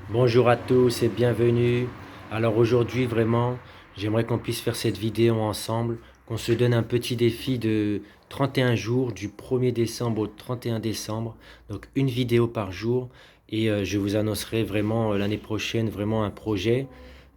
Bonjour à tous et bienvenue. Alors aujourd'hui vraiment, j'aimerais qu'on puisse faire cette vidéo ensemble, qu'on se donne un petit défi de 31 jours du 1er décembre au 31 décembre, donc une vidéo par jour et je vous annoncerai vraiment l'année prochaine vraiment un projet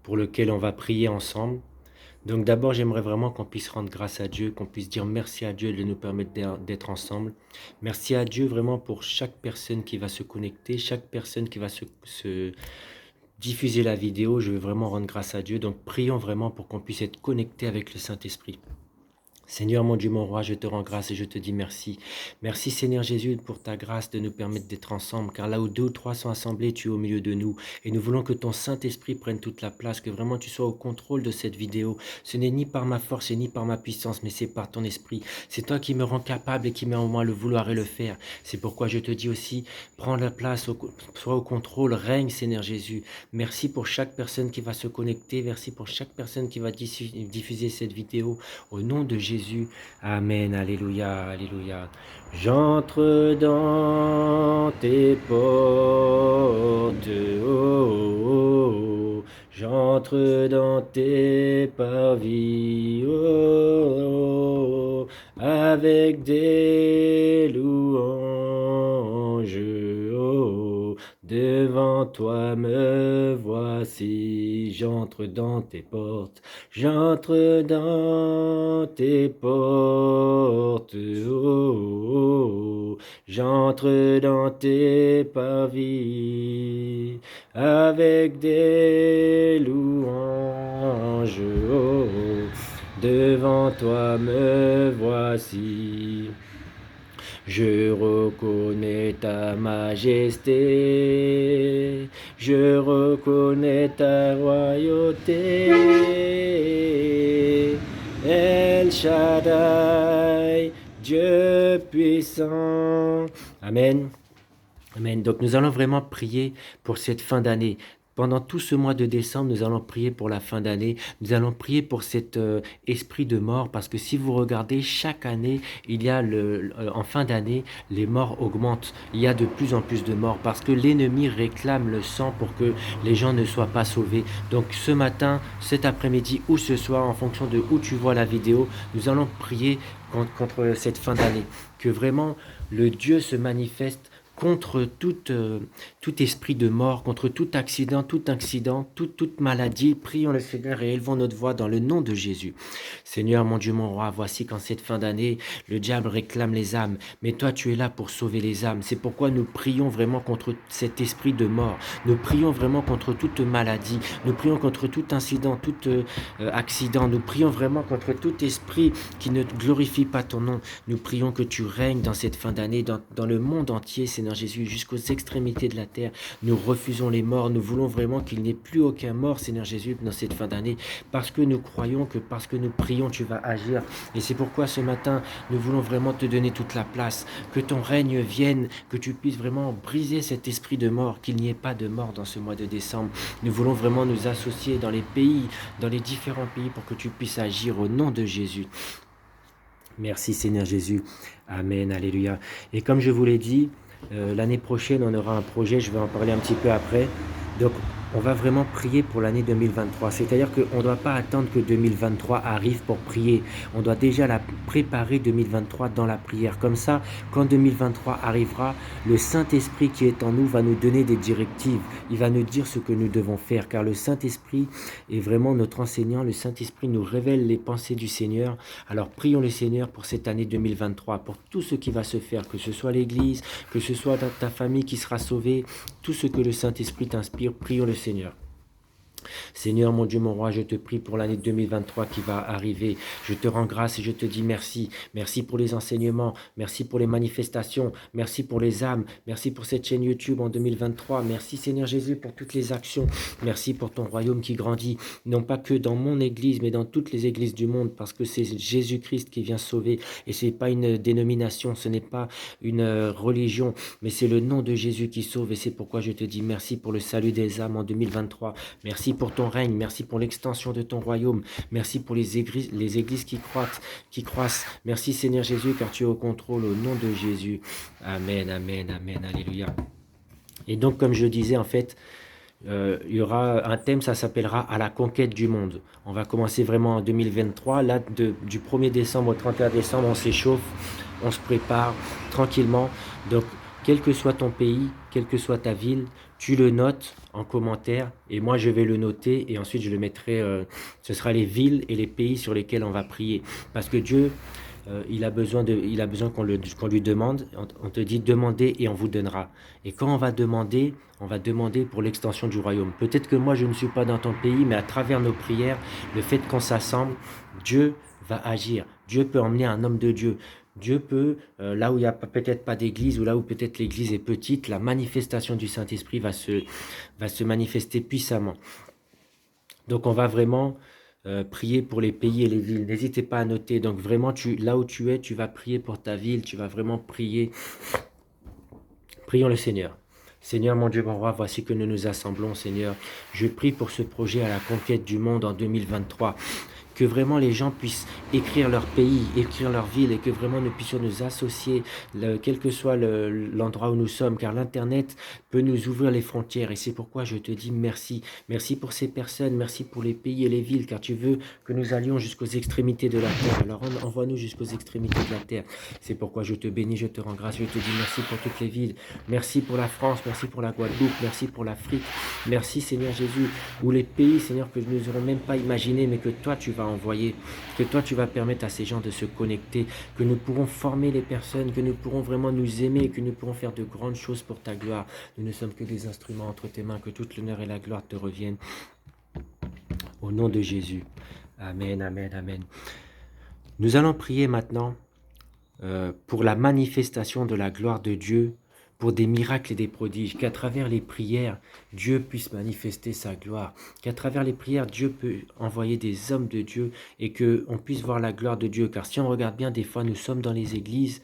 pour lequel on va prier ensemble. Donc d'abord, j'aimerais vraiment qu'on puisse rendre grâce à Dieu, qu'on puisse dire merci à Dieu de nous permettre d'être ensemble. Merci à Dieu vraiment pour chaque personne qui va se connecter, chaque personne qui va se diffuser la vidéo. Je veux vraiment rendre grâce à Dieu. Donc prions vraiment pour qu'on puisse être connecté avec le Saint-Esprit. Seigneur mon Dieu, mon roi, je te rends grâce et je te dis merci. Merci Seigneur Jésus pour ta grâce de nous permettre d'être ensemble, car là où deux ou trois sont assemblés, tu es au milieu de nous. Et nous voulons que ton Saint-Esprit prenne toute la place, que vraiment tu sois au contrôle de cette vidéo. Ce n'est ni par ma force et ni par ma puissance, mais c'est par ton esprit. C'est toi qui me rends capable et qui mets en moi le vouloir et le faire. C'est pourquoi je te dis aussi, prends la place, sois au contrôle, règne Seigneur Jésus. Merci pour chaque personne qui va se connecter, merci pour chaque personne qui va diffuser cette vidéo. Au nom de Jésus, Amen, Alléluia, Alléluia. J'entre dans tes portes, oh, oh, oh. J'entre dans tes parvis, oh, oh, avec des louanges, oh, oh. Devant toi me voici, j'entre dans tes portes. J'entre dans tes portes, oh, oh, oh. J'entre dans tes parvis avec des louanges, oh, oh. Devant toi me voici. Je reconnais ta majesté, je reconnais ta royauté. El Shaddai, Dieu puissant. Amen. Amen. Donc nous allons vraiment prier pour cette fin d'année. Pendant tout ce mois de décembre, nous allons prier pour la fin d'année. Nous allons prier pour cet esprit de mort parce que si vous regardez, chaque année, il y a en fin d'année, les morts augmentent. Il y a de plus en plus de morts parce que l'ennemi réclame le sang pour que les gens ne soient pas sauvés. Donc ce matin, cet après-midi ou ce soir, en fonction de où tu vois la vidéo, nous allons prier contre cette fin d'année. Que vraiment le Dieu se manifeste contre tout esprit de mort, contre tout accident, toute maladie. Prions le Seigneur et élevons notre voix dans le nom de Jésus. Seigneur, mon Dieu, mon roi, voici qu'en cette fin d'année, le diable réclame les âmes, mais toi, tu es là pour sauver les âmes. C'est pourquoi nous prions vraiment contre cet esprit de mort. Nous prions vraiment contre toute maladie. Nous prions contre tout incident, tout accident. Nous prions vraiment contre tout esprit qui ne glorifie pas ton nom. Nous prions que tu règnes dans cette fin d'année, dans le monde entier, Seigneur Jésus, jusqu'aux extrémités de la terre. Nous refusons les morts. Nous voulons vraiment qu'il n'y ait plus aucun mort, Seigneur Jésus, dans cette fin d'année, parce que nous croyons que parce que nous prions, tu vas agir. Et c'est pourquoi ce matin, nous voulons vraiment te donner toute la place, que ton règne vienne, que tu puisses vraiment briser cet esprit de mort, qu'il n'y ait pas de mort dans ce mois de décembre. Nous voulons vraiment nous associer dans les pays, dans les différents pays, pour que tu puisses agir au nom de Jésus. Merci Seigneur Jésus. Amen, alléluia. Et comme je vous l'ai dit, l'année prochaine, on aura un projet, je vais en parler un petit peu après. Donc, on va vraiment prier pour l'année 2023. C'est-à-dire qu'on ne doit pas attendre que 2023 arrive pour prier. On doit déjà la préparer 2023 dans la prière. Comme ça, quand 2023 arrivera, le Saint-Esprit qui est en nous va nous donner des directives. Il va nous dire ce que nous devons faire. Car le Saint-Esprit est vraiment notre enseignant. Le Saint-Esprit nous révèle les pensées du Seigneur. Alors prions le Seigneur pour cette année 2023, pour tout ce qui va se faire, que ce soit l'Église, que ce soit ta famille qui sera sauvée, tout ce que le Saint-Esprit t'inspire, prions le Seigneur. Seigneur, mon Dieu, mon roi, je te prie pour l'année 2023 qui va arriver. Je te rends grâce et je te dis merci. Merci pour les enseignements, merci pour les manifestations, merci pour les âmes, merci pour cette chaîne YouTube en 2023. Merci Seigneur Jésus pour toutes les actions. Merci pour ton royaume qui grandit, non pas que dans mon église, mais dans toutes les églises du monde, parce que c'est Jésus-Christ qui vient sauver. Et ce n'est pas une dénomination, ce n'est pas une religion, mais c'est le nom de Jésus qui sauve. Et c'est pourquoi je te dis merci pour le salut des âmes en 2023. Merci pour ton règne, merci pour l'extension de ton royaume, merci pour les églises qui croissent. Merci Seigneur Jésus, car tu es au contrôle au nom de Jésus. Amen, amen, amen, alléluia. Et donc, comme je disais, en fait, il y aura un thème, ça s'appellera « À la conquête du monde ». On va commencer vraiment en 2023. Là, du 1er décembre au 31 décembre, on s'échauffe, on se prépare tranquillement. Donc, quel que soit ton pays, quelle que soit ta ville, tu le notes en commentaire et moi je vais le noter et ensuite je le mettrai, ce sera les villes et les pays sur lesquels on va prier. Parce que Dieu, il a besoin qu'on lui demande. On te dit demandez et on vous donnera. Et quand on va demander pour l'extension du royaume. Peut-être que moi je ne suis pas dans ton pays, mais à travers nos prières, le fait qu'on s'assemble, Dieu va agir. Dieu peut emmener un homme de Dieu. Dieu peut, là où il n'y a peut-être pas d'église, ou là où peut-être l'église est petite, la manifestation du Saint-Esprit va se manifester puissamment. Donc on va vraiment prier pour les pays et les villes. N'hésitez pas à noter. Donc vraiment, là où tu es, tu vas prier pour ta ville, tu vas vraiment prier. Prions le Seigneur. Seigneur, mon Dieu, mon roi, voici que nous nous assemblons, Seigneur. Je prie pour ce projet à la conquête du monde en 2023. Que vraiment les gens puissent écrire leur pays, écrire leur ville et que vraiment nous puissions nous associer, quel que soit l'endroit où nous sommes, car l'Internet peut nous ouvrir les frontières et c'est pourquoi je te dis merci. Merci pour ces personnes, merci pour les pays et les villes, car tu veux que nous allions jusqu'aux extrémités de la terre. Alors envoie-nous jusqu'aux extrémités de la terre. C'est pourquoi je te bénis, je te rends grâce, je te dis merci pour toutes les villes, merci pour la France, merci pour la Guadeloupe, merci pour l'Afrique, merci Seigneur Jésus, ou les pays, Seigneur, que nous n'aurons même pas imaginé, mais que toi tu vas envoyer, que toi tu vas permettre à ces gens de se connecter, que nous pourrons former les personnes, que nous pourrons vraiment nous aimer, que nous pourrons faire de grandes choses pour ta gloire. Nous ne sommes que des instruments entre tes mains, que toute l'honneur et la gloire te reviennent. Au nom de Jésus. Amen, amen, amen. Nous allons prier maintenant pour la manifestation de la gloire de Dieu, pour des miracles et des prodiges, qu'à travers les prières, Dieu puisse manifester sa gloire, qu'à travers les prières, Dieu peut envoyer des hommes de Dieu et qu'on puisse voir la gloire de Dieu. Car si on regarde bien, des fois, nous sommes dans les églises,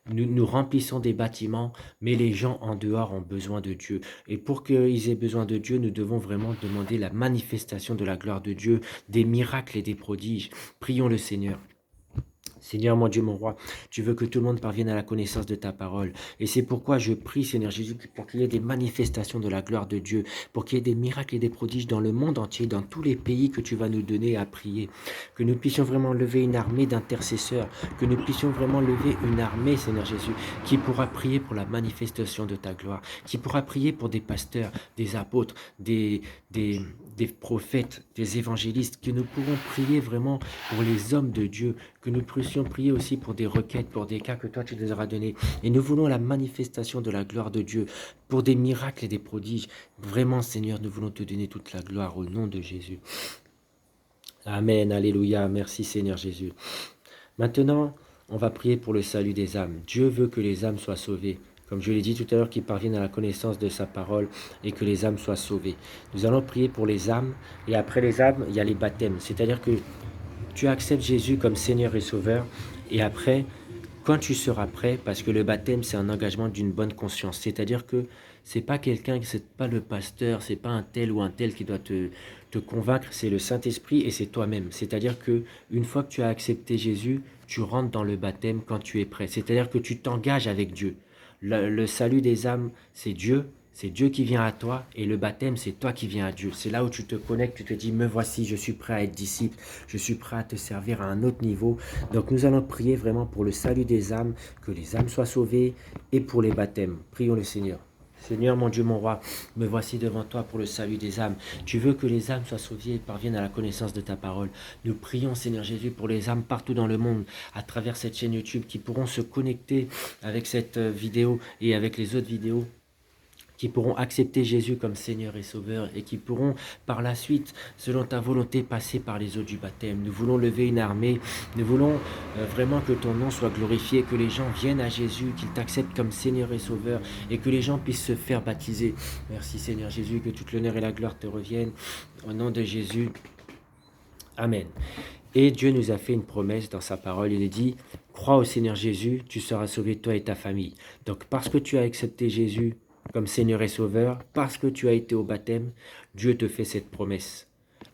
nous remplissons des bâtiments, mais les gens en dehors ont besoin de Dieu. Et pour qu'ils aient besoin de Dieu, nous devons vraiment demander la manifestation de la gloire de Dieu, des miracles et des prodiges. Prions le Seigneur. Seigneur, mon Dieu, mon roi, tu veux que tout le monde parvienne à la connaissance de ta parole. Et c'est pourquoi je prie, Seigneur Jésus, pour qu'il y ait des manifestations de la gloire de Dieu, pour qu'il y ait des miracles et des prodiges dans le monde entier, dans tous les pays que tu vas nous donner à prier. Que nous puissions vraiment lever une armée d'intercesseurs, que nous puissions vraiment lever une armée, Seigneur Jésus, qui pourra prier pour la manifestation de ta gloire, qui pourra prier pour des pasteurs, des apôtres, des prophètes, des évangélistes, que nous pourrons prier vraiment pour les hommes de Dieu, que nous puissions prier aussi pour des requêtes, pour des cas que toi tu nous auras donnés. Et nous voulons la manifestation de la gloire de Dieu, pour des miracles et des prodiges. Vraiment, Seigneur, nous voulons te donner toute la gloire au nom de Jésus. Amen, alléluia, merci Seigneur Jésus. Maintenant, on va prier pour le salut des âmes. Dieu veut que les âmes soient sauvées. Comme je l'ai dit tout à l'heure, qu'ils parviennent à la connaissance de sa parole et que les âmes soient sauvées. Nous allons prier pour les âmes et après les âmes, il y a les baptêmes. C'est-à-dire que tu acceptes Jésus comme Seigneur et Sauveur et après, quand tu seras prêt, parce que le baptême, c'est un engagement d'une bonne conscience. C'est-à-dire que c'est pas quelqu'un, c'est pas le pasteur, c'est pas un tel ou un tel qui doit te convaincre, c'est le Saint-Esprit et c'est toi-même. C'est-à-dire que une fois que tu as accepté Jésus, tu rentres dans le baptême quand tu es prêt. C'est-à-dire que tu t'engages avec Dieu. Le salut des âmes, c'est Dieu qui vient à toi et le baptême, c'est toi qui viens à Dieu. C'est là où tu te connectes, tu te dis, me voici, je suis prêt à être disciple, je suis prêt à te servir à un autre niveau. Donc nous allons prier vraiment pour le salut des âmes, que les âmes soient sauvées et pour les baptêmes. Prions le Seigneur. Seigneur, mon Dieu, mon roi, me voici devant toi pour le salut des âmes. Tu veux que les âmes soient sauvées et parviennent à la connaissance de ta parole. Nous prions, Seigneur Jésus, pour les âmes partout dans le monde, à travers cette chaîne YouTube, qui pourront se connecter avec cette vidéo et avec les autres vidéos, qui pourront accepter Jésus comme Seigneur et Sauveur et qui pourront par la suite, selon ta volonté, passer par les eaux du baptême. Nous voulons lever une armée, nous voulons vraiment que ton nom soit glorifié, que les gens viennent à Jésus, qu'ils t'acceptent comme Seigneur et Sauveur et que les gens puissent se faire baptiser. Merci Seigneur Jésus, que toute l'honneur et la gloire te reviennent. Au nom de Jésus, Amen. Et Dieu nous a fait une promesse dans sa parole, il est dit, crois au Seigneur Jésus, tu seras sauvé toi et ta famille. Donc parce que tu as accepté Jésus comme Seigneur et Sauveur, parce que tu as été au baptême, Dieu te fait cette promesse.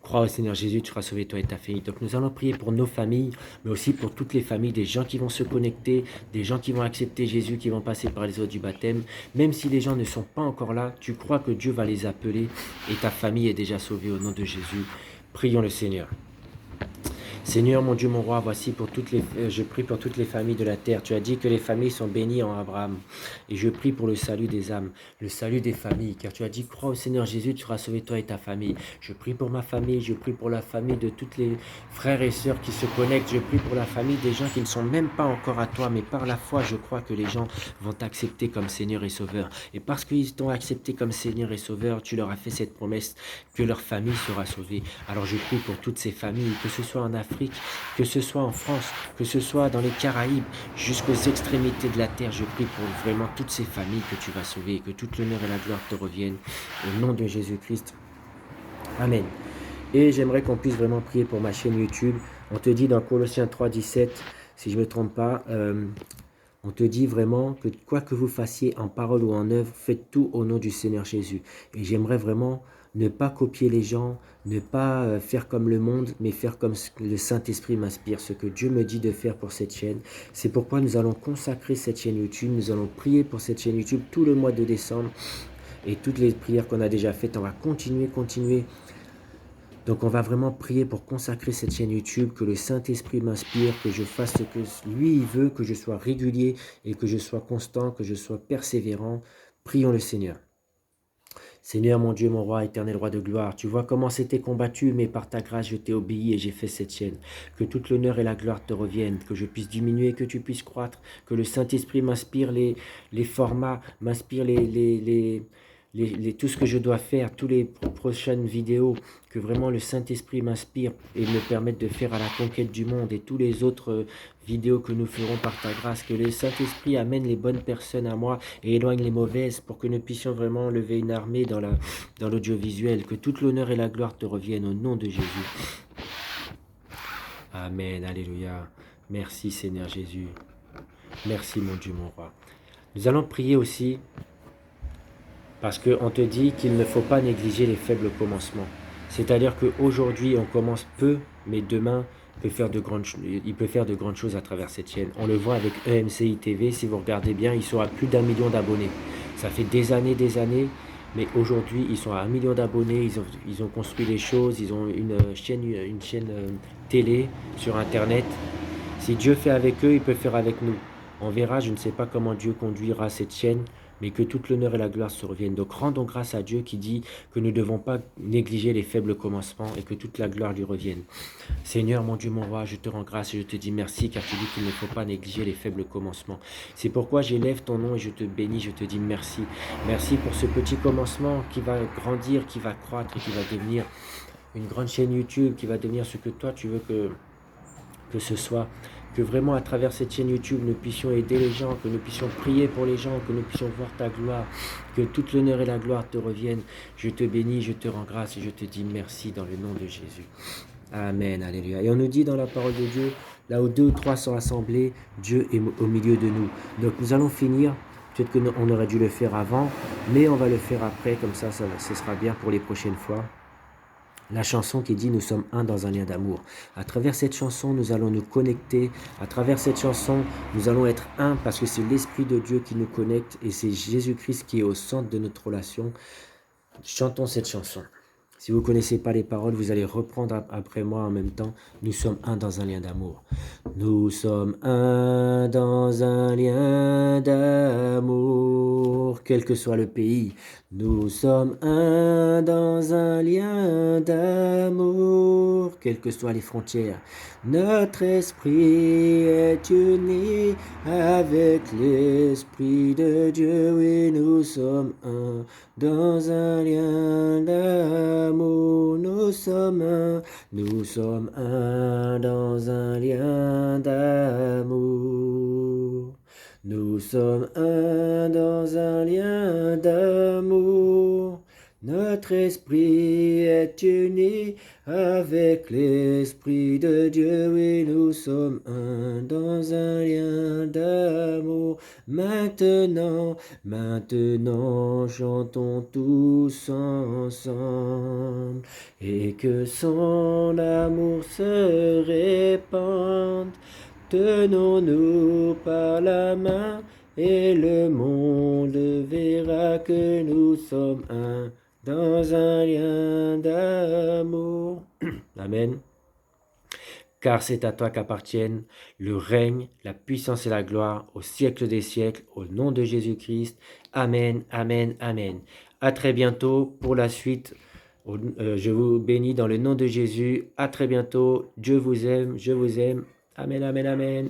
Crois au Seigneur Jésus, tu seras sauvé toi et ta famille. Donc nous allons prier pour nos familles, mais aussi pour toutes les familles, des gens qui vont se connecter, des gens qui vont accepter Jésus, qui vont passer par les eaux du baptême. Même si les gens ne sont pas encore là, tu crois que Dieu va les appeler et ta famille est déjà sauvée au nom de Jésus. Prions le Seigneur. Seigneur, mon Dieu, mon roi, voici je prie pour toutes les familles de la terre. Tu as dit que les familles sont bénies en Abraham. Et je prie pour le salut des âmes, le salut des familles. Car tu as dit, crois au Seigneur Jésus, tu seras sauvé toi et ta famille. Je prie pour ma famille, je prie pour la famille de toutes les frères et sœurs qui se connectent. Je prie pour la famille des gens qui ne sont même pas encore à toi, mais par la foi, je crois que les gens vont t'accepter comme Seigneur et Sauveur. Et parce qu'ils t'ont accepté comme Seigneur et Sauveur, tu leur as fait cette promesse que leur famille sera sauvée. Alors je prie pour toutes ces familles, que ce soit en Afrique, que ce soit en France, que ce soit dans les Caraïbes, jusqu'aux extrémités de la terre. Je prie pour vraiment toutes ces familles que tu vas sauver et que toute l'honneur et la gloire te reviennent. Au nom de Jésus-Christ. Amen. Et j'aimerais qu'on puisse vraiment prier pour ma chaîne YouTube. On te dit dans Colossiens 3, 17, si je ne me trompe pas, on te dit vraiment que quoi que vous fassiez en parole ou en œuvre, faites tout au nom du Seigneur Jésus. Et j'aimerais vraiment ne pas copier les gens, ne pas faire comme le monde, mais faire comme le Saint-Esprit m'inspire, ce que Dieu me dit de faire pour cette chaîne. C'est pourquoi nous allons consacrer cette chaîne YouTube, nous allons prier pour cette chaîne YouTube tout le mois de décembre. Et toutes les prières qu'on a déjà faites, on va continuer. Donc on va vraiment prier pour consacrer cette chaîne YouTube, que le Saint-Esprit m'inspire, que je fasse ce que lui il veut, que je sois régulier et que je sois constant, que je sois persévérant. Prions le Seigneur. Seigneur, mon Dieu, mon roi, éternel roi de gloire, tu vois comment c'était combattu, mais par ta grâce, je t'ai obéi et j'ai fait cette chaîne. Que toute l'honneur et la gloire te reviennent, que je puisse diminuer, que tu puisses croître, que le Saint-Esprit m'inspire les formats, m'inspire tout ce que je dois faire, toutes les prochaines vidéos, que vraiment le Saint-Esprit m'inspire et me permette de faire à la conquête du monde et tous les autres vidéos que nous ferons par ta grâce, que le Saint-Esprit amène les bonnes personnes à moi et éloigne les mauvaises pour que nous puissions vraiment lever une armée dans l'audiovisuel, que toute l'honneur et la gloire te reviennent au nom de Jésus. Amen, alléluia. Merci Seigneur Jésus. Merci mon Dieu, mon roi. Nous allons prier aussi parce qu'on te dit qu'il ne faut pas négliger les faibles commencements. C'est-à-dire qu'aujourd'hui, on commence peu, mais demain, il peut faire de grandes choses à travers cette chaîne. On le voit avec EMCI TV, si vous regardez bien, ils sont à plus d'1 million d'abonnés. Ça fait des années, mais aujourd'hui, ils sont à 1 million d'abonnés, ils ont construit les choses, ils ont une chaîne télé sur Internet. Si Dieu fait avec eux, il peut faire avec nous. On verra, je ne sais pas comment Dieu conduira cette chaîne, mais que toute l'honneur et la gloire se reviennent. Donc rendons grâce à Dieu qui dit que nous ne devons pas négliger les faibles commencements et que toute la gloire lui revienne. Seigneur, mon Dieu, mon roi, je te rends grâce et je te dis merci car tu dis qu'il ne faut pas négliger les faibles commencements. C'est pourquoi j'élève ton nom et je te bénis, je te dis merci. Merci pour ce petit commencement qui va grandir, qui va croître et qui va devenir une grande chaîne YouTube, qui va devenir ce que toi tu veux que ce soit. Que vraiment à travers cette chaîne YouTube, nous puissions aider les gens, que nous puissions prier pour les gens, que nous puissions voir ta gloire, que toute l'honneur et la gloire te reviennent. Je te bénis, je te rends grâce et je te dis merci dans le nom de Jésus. Amen, alléluia. Et on nous dit dans la parole de Dieu, là où 2 ou 3 sont assemblés, Dieu est au milieu de nous. Donc nous allons finir, peut-être qu'on aurait dû le faire avant, mais on va le faire après, comme ça, ce sera bien pour les prochaines fois. La chanson qui dit « Nous sommes un dans un lien d'amour ». À travers cette chanson, nous allons nous connecter. À travers cette chanson, nous allons être un parce que c'est l'Esprit de Dieu qui nous connecte et c'est Jésus-Christ qui est au centre de notre relation. Chantons cette chanson. Si vous ne connaissez pas les paroles, vous allez reprendre après moi en même temps. Nous sommes un dans un lien d'amour. Nous sommes un dans un lien d'amour, quel que soit le pays. Nous sommes un dans un lien d'amour, quelles que soient les frontières. Notre esprit est uni avec l'Esprit de Dieu. Oui, nous sommes un dans un lien d'amour. Nous sommes un dans un lien d'amour. Nous sommes un dans un lien d'amour. Notre esprit est uni avec l'esprit de Dieu, oui, nous sommes un dans un lien d'amour. Maintenant, chantons tous ensemble, et que son amour se répande. Tenons-nous par la main, et le monde verra que nous sommes un dans un lien d'amour. Amen. Car c'est à toi qu'appartiennent le règne, la puissance et la gloire au siècle des siècles, au nom de Jésus-Christ. Amen, amen, amen. À très bientôt pour la suite. Je vous bénis dans le nom de Jésus. À très bientôt. Dieu vous aime, je vous aime. Amen, amen, amen.